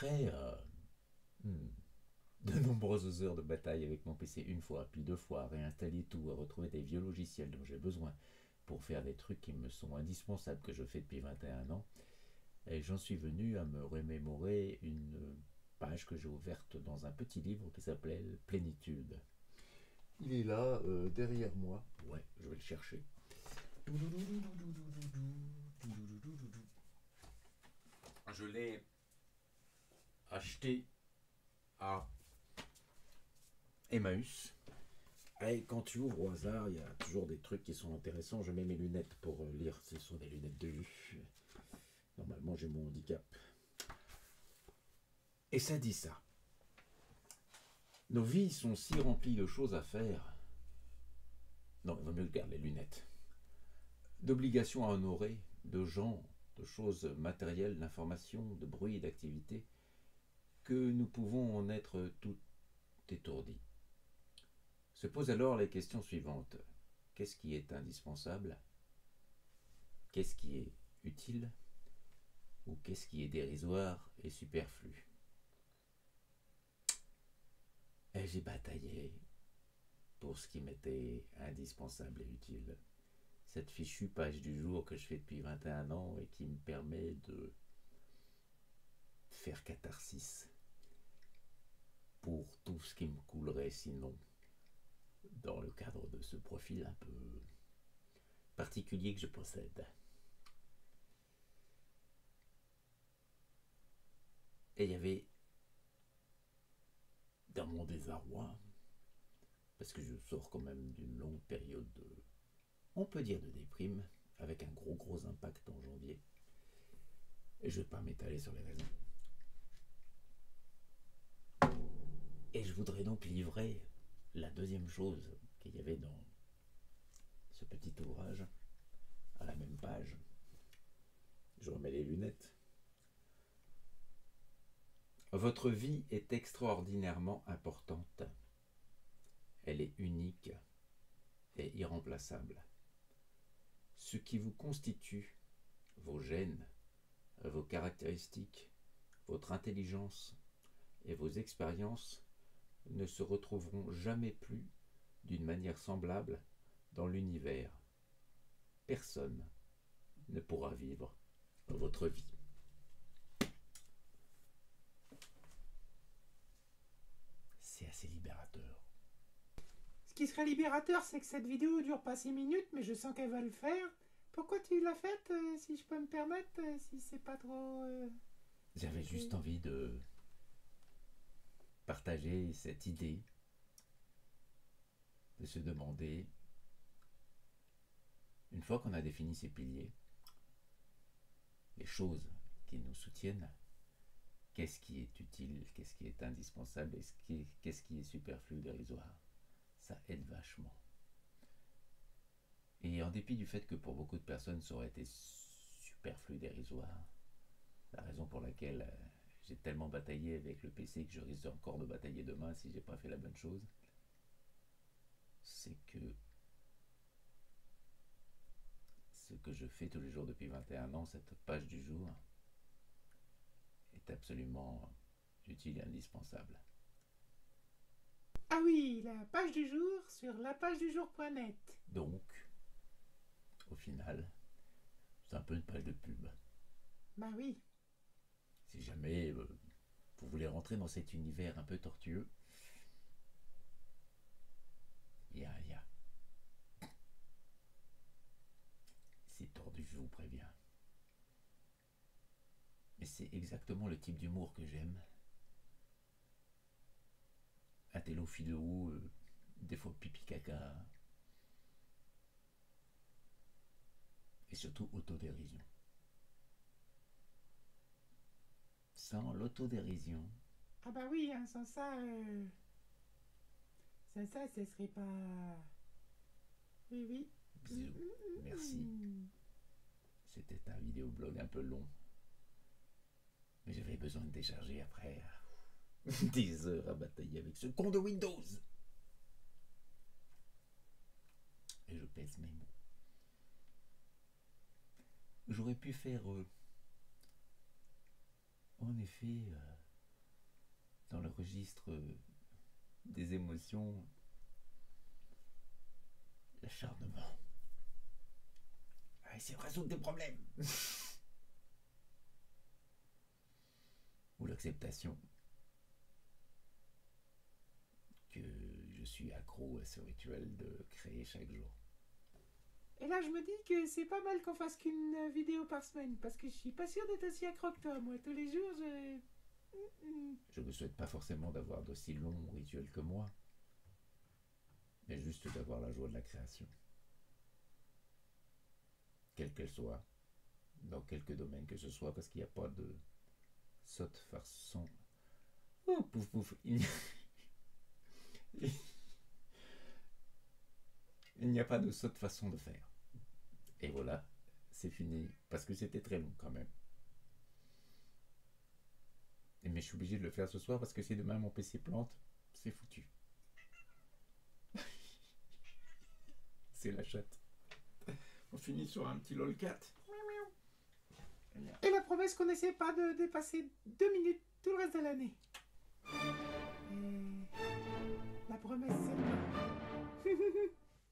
Après hmm, de nombreuses heures de bataille avec mon PC une fois, puis deux fois, à réinstaller tout, à retrouver des vieux logiciels dont j'ai besoin pour faire des trucs qui me sont indispensables que je fais depuis 21 ans, et j'en suis venu à me remémorer une page que j'ai ouverte dans un petit livre qui s'appelait Plénitude. Il est là, derrière moi. Ouais, je vais le chercher. Je l'ai acheté à Emmaüs. Et quand tu ouvres au hasard, il y a toujours des trucs qui sont intéressants. Je mets mes lunettes pour lire. Ce sont des lunettes de vue. Normalement, j'ai mon handicap. Et ça dit ça. Nos vies sont si remplies de choses à faire. Non, il vaut mieux garder les lunettes. D'obligations à honorer, de gens, de choses matérielles, d'informations, de bruit et d'activités, que nous pouvons en être tout étourdis. Se posent alors les questions suivantes. Qu'est-ce qui est indispensable? Qu'est-ce qui est utile? Ou qu'est-ce qui est dérisoire et superflu? Et j'ai bataillé pour ce qui m'était indispensable et utile. Cette fichue page du jour que je fais depuis 21 ans et qui me permet de faire catharsis pour tout ce qui me coulerait sinon dans le cadre de ce profil un peu particulier que je possède. Et il y avait dans mon désarroi, parce que je sors quand même d'une longue période de, on peut dire, de déprime, avec un gros impact en janvier. Et je ne vais pas m'étaler sur les raisons. Et je voudrais donc livrer la deuxième chose qu'il y avait dans ce petit ouvrage, à la même page. Je remets les lunettes. Votre vie est extraordinairement importante. Elle est unique et irremplaçable. Ce qui vous constitue, vos gènes, vos caractéristiques, votre intelligence et vos expériences ne se retrouveront jamais plus d'une manière semblable dans l'univers. Personne ne pourra vivre votre vie. C'est assez libérateur. Ce qui serait libérateur, c'est que cette vidéo dure pas 6 minutes, mais je sens qu'elle va le faire. Pourquoi tu l'as faite, si je peux me permettre, si c'est pas trop... J'avais juste envie de partager cette idée, de se demander, une fois qu'on a défini ces piliers, les choses qui nous soutiennent, qu'est-ce qui est utile, qu'est-ce qui est indispensable et qu'est-ce qui est superflu, dérisoire. Ça aide vachement. Et en dépit du fait que pour beaucoup de personnes ça aurait été superflu, dérisoire, la raison pour laquelle j'ai tellement bataillé avec le PC que je risque encore de batailler demain si j'ai pas fait la bonne chose, c'est que ce que je fais tous les jours depuis 21 ans, cette page du jour, est absolument utile et indispensable. Ah oui, la page du jour sur lapagedujour.net. Donc, au final, c'est un peu une page de pub. Bah oui. Si jamais vous voulez rentrer dans cet univers un peu tortueux, il y a. C'est tordu, je vous préviens. Mais c'est exactement le type d'humour que j'aime. Intello-philo, des fois pipi caca. Et surtout autodérision. Sans l'autodérision. Ah bah oui, hein, sans ça... Sans ça, ce serait pas... Oui, oui. Bisous. Merci. C'était un vidéoblog un peu long. Mais j'avais besoin de décharger après 10 heures à batailler avec ce con de Windows. Et je pèse mes mots. J'aurais pu faire en effet dans le registre des émotions, l'acharnement. C'est résoudre des problèmes. Ou l'acceptation que je suis accro à ce rituel de créer chaque jour. Et là, je me dis que c'est pas mal qu'on fasse qu'une vidéo par semaine, parce que je suis pas sûre d'être aussi accro que toi. Moi, tous les jours, Je ne souhaite pas forcément d'avoir d'aussi longs rituels que moi, mais juste d'avoir la joie de la création. Quelle qu'elle soit, dans quelque domaine que ce soit, parce qu'il n'y a pas de sotte façon. Oh, pouf pouf. Il n'y a pas de sotte façon de faire. Et voilà, c'est fini, parce que c'était très long quand même. Mais je suis obligé de le faire ce soir parce que si demain mon PC plante, c'est foutu. C'est la chatte. On finit sur un petit lolcat. Et la promesse qu'on n'essaie pas de dépasser 2 minutes tout le reste de l'année. Et la promesse, c'est